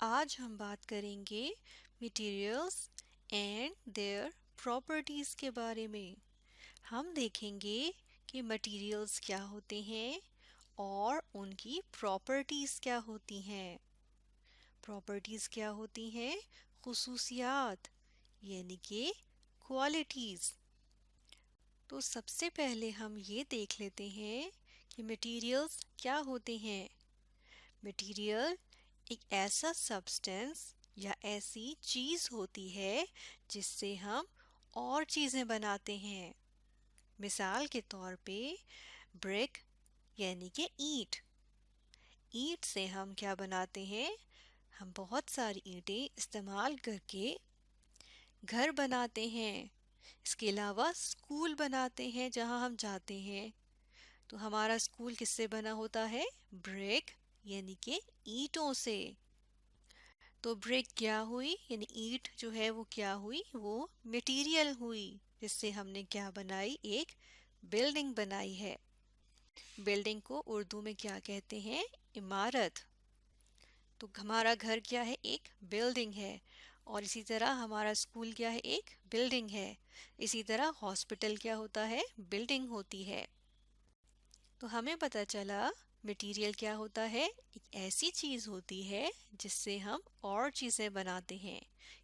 آج ہم بات کریں گے مٹیریلز اینڈ دیئر پراپرٹیز کے بارے میں۔ ہم دیکھیں گے کہ مٹیریلز کیا ہوتے ہیں اور ان کی پراپرٹیز کیا ہوتی ہیں۔ پراپرٹیز کیا ہوتی ہیں؟ خصوصیات، یعنی کہ کوالٹیز۔ تو سب سے پہلے ہم یہ دیکھ لیتے ہیں کہ مٹیریلز کیا ہوتے ہیں۔ مٹیریل ایک ایسا سبسٹینس یا ایسی چیز ہوتی ہے جس سے ہم اور چیزیں بناتے ہیں۔ مثال کے طور پہ برک یعنی کہ اینٹ۔ اینٹ سے ہم کیا بناتے ہیں؟ ہم بہت ساری اینٹیں استعمال کر کے گھر بناتے ہیں۔ اس کے علاوہ اسکول بناتے ہیں جہاں ہم جاتے ہیں۔ تو ہمارا اسکول کس سے بنا ہوتا ہے؟ برک یعنی کہ اینٹوں سے۔ تو برک کیا ہوئی؟ یعنی اینٹ جو ہے وہ کیا ہوئی؟ وہ مٹیریل ہوئی جس سے ہم نے کیا بنائی؟ ایک بلڈنگ بنائی ہے۔ بلڈنگ کو اردو میں کیا کہتے ہیں؟ عمارت۔ تو ہمارا گھر کیا ہے؟ ایک بلڈنگ ہے۔ اور اسی طرح ہمارا اسکول کیا ہے؟ ایک بلڈنگ ہے۔ اسی طرح ہاسپٹل کیا ہوتا ہے؟ بلڈنگ ہوتی ہے۔ تو ہمیں پتہ چلا مٹیریل کیا ہوتا ہے؟ ایک ایسی چیز ہوتی ہے جس سے ہم اور چیزیں بناتے ہیں،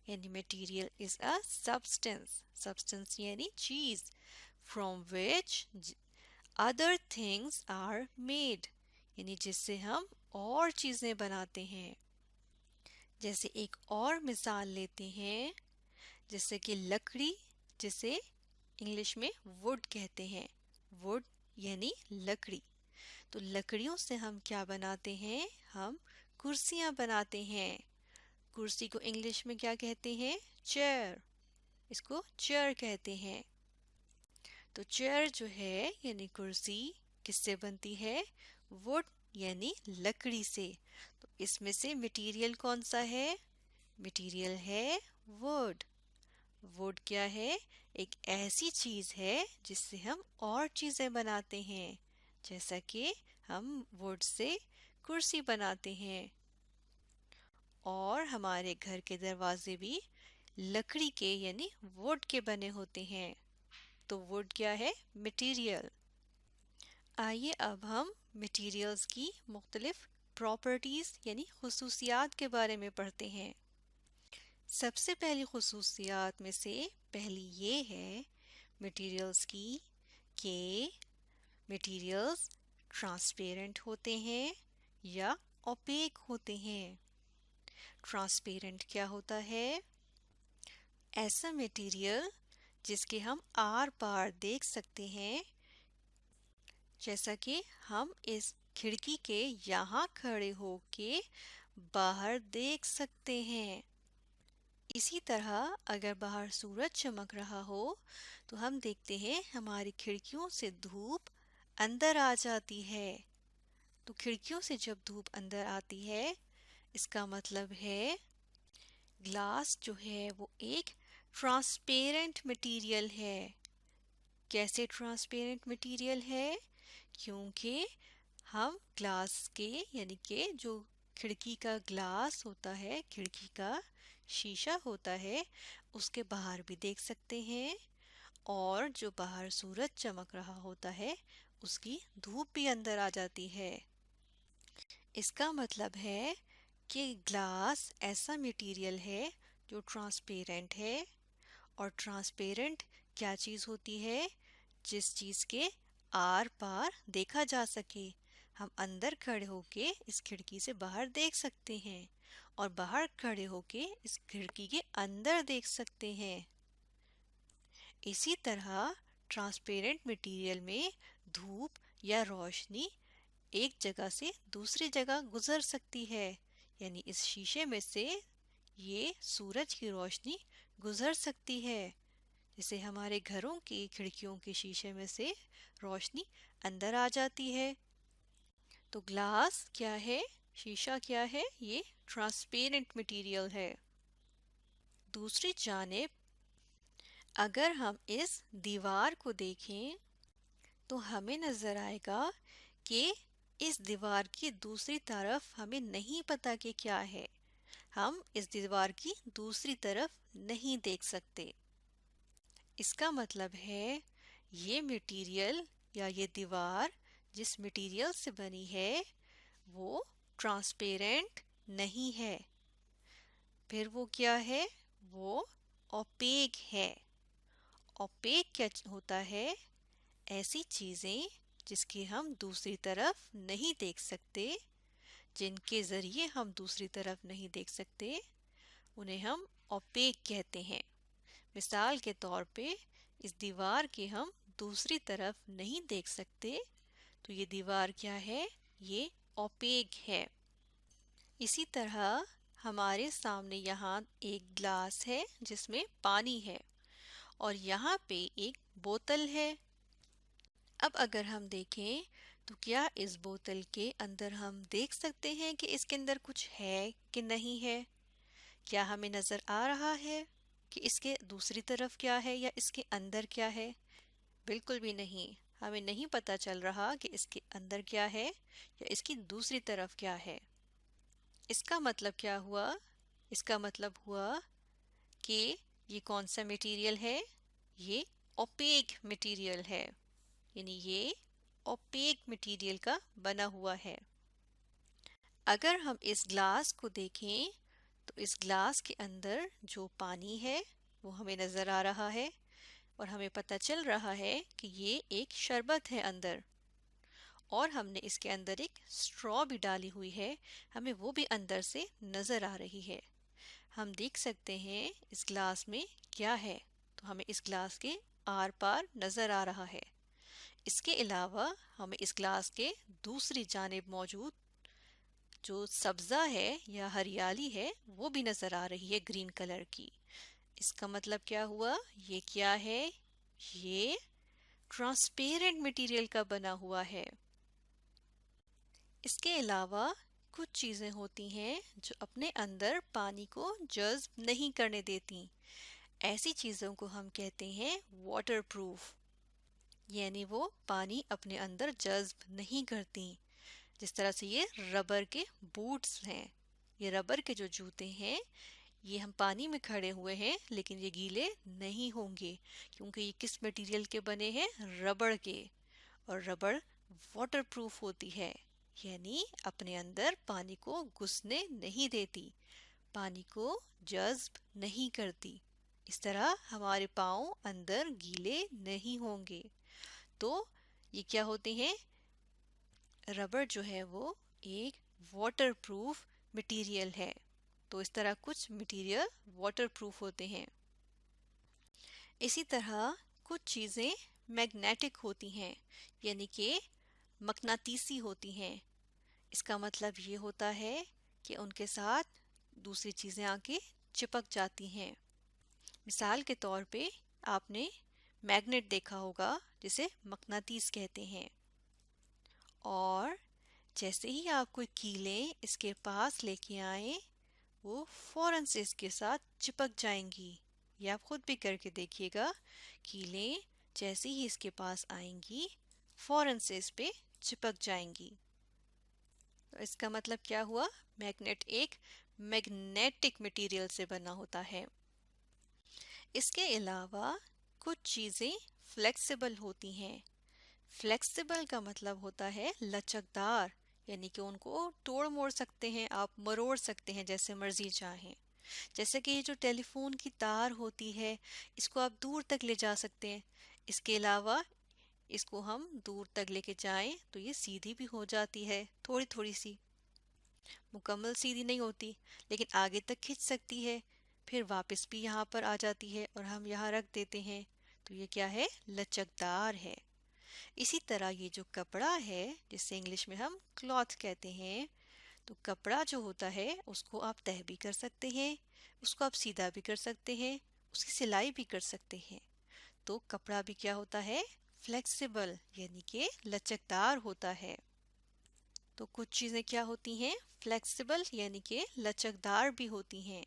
یعنی material is a substance. Substance یعنی چیز from which other things are made, یعنی جس سے ہم اور چیزیں بناتے ہیں۔ جیسے ایک اور مثال لیتے ہیں، جیسے کہ لکڑی، جسے انگلش میں ووڈ کہتے ہیں۔ ووڈ یعنی لکڑی۔ تو لکڑیوں سے ہم کیا بناتے ہیں؟ ہم کرسیاں بناتے ہیں۔ کرسی کو انگلش میں کیا کہتے ہیں؟ چیئر۔ اس کو چیئر کہتے ہیں۔ تو چیئر جو ہے یعنی کرسی کس سے بنتی ہے؟ ووڈ یعنی لکڑی سے۔ تو اس میں سے مٹیریل کون سا ہے؟ مٹیریل ہے ووڈ۔ ووڈ کیا ہے؟ ایک ایسی چیز ہے جس سے ہم اور چیزیں بناتے ہیں، جیسا کہ ہم ووڈ سے کرسی بناتے ہیں۔ اور ہمارے گھر کے دروازے بھی لکڑی کے یعنی ووڈ کے بنے ہوتے ہیں۔ تو ووڈ کیا ہے؟ مٹیریل۔ آئیے اب ہم مٹیریلز کی مختلف پراپرٹیز یعنی خصوصیات کے بارے میں پڑھتے ہیں۔ سب سے پہلی خصوصیات میں سے پہلی یہ ہے مٹیریلز کی کہ مٹیریلز ٹرانسپیرنٹ ہوتے ہیں یا اوپیک ہوتے ہیں۔ ٹرانسپیرنٹ کیا ہوتا ہے؟ ایسا مٹیریل جس کے ہم آر پار دیکھ سکتے ہیں، جیسا کہ ہم اس کھڑکی کے یہاں کھڑے ہو کے باہر دیکھ سکتے ہیں۔ اسی طرح اگر باہر سورج چمک رہا ہو تو ہم دیکھتے ہیں ہماری کھڑکیوں سے دھوپ اندر آ جاتی ہے۔ تو کھڑکیوں سے جب دھوپ اندر آتی ہے اس کا مطلب ہے گلاس جو ہے وہ ایک ٹرانسپیرنٹ مٹیریل ہے۔ کیسے ٹرانسپیرنٹ مٹیریل ہے؟ کیونکہ ہم گلاس کے یعنی کہ جو کھڑکی کا گلاس ہوتا ہے، کھڑکی کا شیشہ ہوتا ہے، اس کے باہر بھی دیکھ سکتے ہیں، اور جو باہر سورج چمک رہا ہوتا ہے اس کی دھوپ بھی اندر آ جاتی ہے۔ اس کا مطلب ہے کہ گلاس ایسا مٹیریل ہے جو ٹرانسپیرنٹ ہے۔ اور ٹرانسپیرنٹ کیا چیز ہوتی ہے؟ جس چیز کے آر پار دیکھا جا سکے۔ ہم اندر کھڑے ہو کے اس کھڑکی سے باہر دیکھ سکتے ہیں اور باہر کھڑے ہو کے اس کھڑکی کے اندر دیکھ سکتے ہیں۔ اسی طرح ٹرانسپیرنٹ مٹیریل میں دھوپ یا روشنی ایک جگہ سے دوسری جگہ گزر سکتی ہے، یعنی اس شیشے میں سے یہ سورج کی روشنی گزر سکتی ہے، جیسے ہمارے گھروں کی کھڑکیوں کے شیشے میں سے روشنی اندر آ جاتی ہے۔ تو گلاس کیا ہے؟ شیشہ کیا ہے؟ یہ ٹرانسپیرنٹ مٹیریل ہے۔ دوسری جانب اگر ہم اس دیوار کو دیکھیں تو ہمیں نظر آئے گا کہ اس دیوار کی دوسری طرف ہمیں نہیں پتہ کہ کیا ہے، ہم اس دیوار کی دوسری طرف نہیں دیکھ سکتے۔ اس کا مطلب ہے یہ مٹیریل یا یہ دیوار جس مٹیریل سے بنی ہے وہ ٹرانسپیرنٹ نہیں ہے۔ پھر وہ کیا ہے؟ وہ اوپیک ہے۔ اوپیک کیا ہوتا ہے؟ ایسی چیزیں جس کی ہم دوسری طرف نہیں دیکھ سکتے، جن کے ذریعے ہم دوسری طرف نہیں دیکھ سکتے، انہیں ہم اوپیک کہتے ہیں۔ مثال کے طور پہ اس دیوار کے ہم دوسری طرف نہیں دیکھ سکتے تو یہ دیوار کیا ہے؟ یہ اوپیک ہے۔ اسی طرح ہمارے سامنے یہاں ایک گلاس ہے جس میں پانی ہے اور یہاں پہ ایک بوتل ہے۔ اب اگر ہم دیکھیں تو کیا اس بوتل کے اندر ہم دیکھ سکتے ہیں کہ اس کے اندر کچھ ہے کہ نہیں ہے؟ کیا ہمیں نظر آ رہا ہے کہ اس کے دوسری طرف کیا ہے یا اس کے اندر کیا ہے؟ بالکل بھی نہیں، ہمیں نہیں پتہ چل رہا کہ اس کے اندر کیا ہے یا اس کی دوسری طرف کیا ہے۔ اس کا مطلب کیا ہوا؟ اس کا مطلب ہوا کہ یہ کون سا مٹیریل ہے؟ یہ اوپیک مٹیریل ہے، یعنی یہ اوپیک مٹیریل کا بنا ہوا ہے۔ اگر ہم اس گلاس کو دیکھیں تو اس گلاس کے اندر جو پانی ہے وہ ہمیں نظر آ رہا ہے اور ہمیں پتہ چل رہا ہے کہ یہ ایک شربت ہے اندر، اور ہم نے اس کے اندر ایک اسٹرا بھی ڈالی ہوئی ہے، ہمیں وہ بھی اندر سے نظر آ رہی ہے۔ ہم دیکھ سکتے ہیں اس گلاس میں کیا ہے، تو ہمیں اس گلاس کے آر پار نظر آ رہا ہے۔ اس کے علاوہ ہمیں اس گلاس کے دوسری جانب موجود جو سبزہ ہے یا ہریالی ہے وہ بھی نظر آ رہی ہے گرین کلر کی۔ اس کا مطلب کیا ہوا؟ یہ کیا ہے؟ یہ ٹرانسپیرنٹ مٹیریل کا بنا ہوا ہے۔ اس کے علاوہ کچھ چیزیں ہوتی ہیں جو اپنے اندر پانی کو جذب نہیں کرنے دیتی، ایسی چیزوں کو ہم کہتے ہیں واٹر پروف، یعنی وہ پانی اپنے اندر جذب نہیں کرتی۔ جس طرح سے یہ ربر کے بوٹس ہیں، یہ ربر کے جو جوتے ہیں یہ ہم پانی میں کھڑے ہوئے ہیں لیکن یہ گیلے نہیں ہوں گے کیونکہ یہ کس مٹیریل کے بنے ہیں؟ ربڑ کے، اور ربڑ واٹر پروف ہوتی ہے، یعنی اپنے اندر پانی کو گھسنے نہیں دیتی، پانی کو جذب نہیں کرتی۔ اس طرح ہمارے پاؤں اندر گیلے نہیں ہوں گے۔ تو یہ کیا ہوتے ہیں؟ ربڑ جو ہے وہ ایک واٹر پروف مٹیریل ہے۔ تو اس طرح کچھ مٹیریل واٹر پروف ہوتے ہیں۔ اسی طرح کچھ چیزیں میگنیٹک ہوتی ہیں، یعنی کہ مقناطیسی ہوتی ہیں۔ اس کا مطلب یہ ہوتا ہے کہ ان کے ساتھ دوسری چیزیں آ کے چپک جاتی ہیں۔ مثال کے طور پہ آپ نے میگنیٹ دیکھا ہوگا جسے مقناطیس کہتے ہیں، اور جیسے ہی آپ کوئی کیلیں اس کے پاس لے کے آئیں وہ فوراً سے اس کے ساتھ چپک جائیں گی۔ یہ آپ خود بھی کر کے دیکھیے گا، کیلیں جیسے ہی اس کے پاس آئیں گی فوراً سے اس پہ چپک جائیں گی۔ تو اس کا مطلب کیا ہوا؟ میگنیٹ ایک میگنیٹک مٹیریل سے بنا ہوتا ہے۔ اس کے علاوہ کچھ چیزیں فلیکسیبل ہوتی ہیں۔ فلیکسیبل کا مطلب ہوتا ہے لچکدار، یعنی کہ ان کو توڑ موڑ سکتے ہیں آپ، مروڑ سکتے ہیں جیسے مرضی چاہیں۔ جیسے کہ یہ جو ٹیلی فون کی تار ہوتی ہے اس کو آپ دور تک لے جا سکتے ہیں۔ اس کے علاوہ اس کو ہم دور تک لے کے جائیں تو یہ سیدھی بھی ہو جاتی ہے، تھوڑی تھوڑی سی، مکمل سیدھی نہیں ہوتی لیکن آگے تک کھنچ سکتی ہے، پھر واپس بھی یہاں پر آ جاتی ہے اور ہم یہاں رکھ دیتے ہیں، تو یہ کیا ہے؟ لچکدار ہے۔ اسی طرح یہ جو کپڑا ہے جسے انگلش میں ہم کلاتھ کہتے ہیں، تو کپڑا جو ہوتا ہے اس کو آپ تہہ بھی کر سکتے ہیں، اس کو آپ سیدھا بھی کر سکتے ہیں، اس کی سلائی بھی کر سکتے ہیں۔ تو کپڑا بھی کیا ہوتا ہے؟ فلیکسیبل، یعنی کہ لچکدار ہوتا ہے۔ تو کچھ چیزیں کیا ہوتی ہیں؟ فلیکسیبل یعنی کہ لچکدار بھی ہوتی ہیں،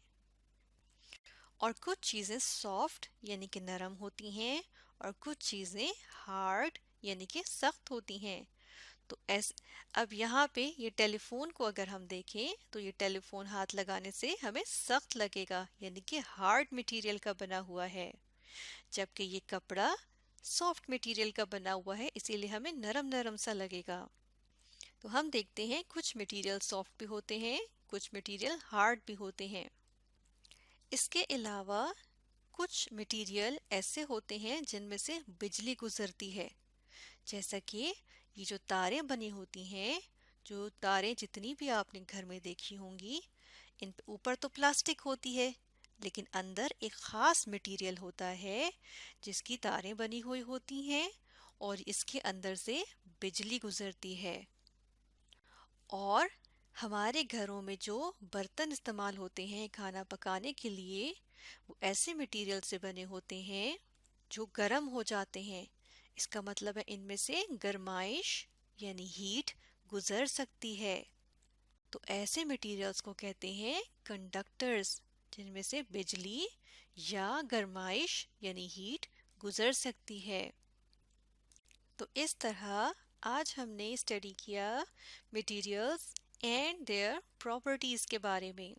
اور کچھ چیزیں سافٹ یعنی کہ نرم ہوتی ہیں، اور کچھ چیزیں ہارڈ یعنی کہ سخت ہوتی ہیں۔ تو اب یہاں پہ یہ ٹیلی فون کو اگر ہم دیکھیں تو یہ ٹیلی فون ہاتھ لگانے سے ہمیں سخت لگے گا، یعنی کہ ہارڈ مٹیریل کا بنا ہوا ہے، جبکہ یہ کپڑا سافٹ مٹیریل کا بنا ہوا ہے، اسی لیے ہمیں نرم نرم سا لگے گا۔ تو ہم دیکھتے ہیں کچھ مٹیریل سافٹ بھی ہوتے ہیں، کچھ مٹیریل ہارڈ بھی ہوتے ہیں۔ اس کے علاوہ کچھ مٹیریل ایسے ہوتے ہیں جن میں سے بجلی گزرتی ہے، جیسا کہ یہ جو تاریں بنی ہوتی ہیں، جو تاریں جتنی بھی آپ نے گھر میں دیکھی ہوں گی، ان پہ اوپر تو پلاسٹک ہوتی ہے لیکن اندر ایک خاص مٹیریل ہوتا ہے جس کی تاریں بنی ہوئی ہوتی ہیں اور اس کے اندر سے بجلی گزرتی ہے۔ اور ہمارے گھروں میں جو برتن استعمال ہوتے ہیں کھانا پکانے کے لیے، وہ ایسے مٹیریل سے بنے ہوتے ہیں جو گرم ہو جاتے ہیں۔ اس کا مطلب ہے ان میں سے گرمائش یعنی ہیٹ گزر سکتی ہے۔ تو ایسے مٹیریلز کو کہتے ہیں کنڈکٹرز، جن میں سے بجلی یا گرمائش یعنی ہیٹ گزر سکتی ہے۔ تو اس طرح آج ہم نے اسٹڈی کیا مٹیریلز اینڈ دیئر پراپرٹیز کے بارے میں۔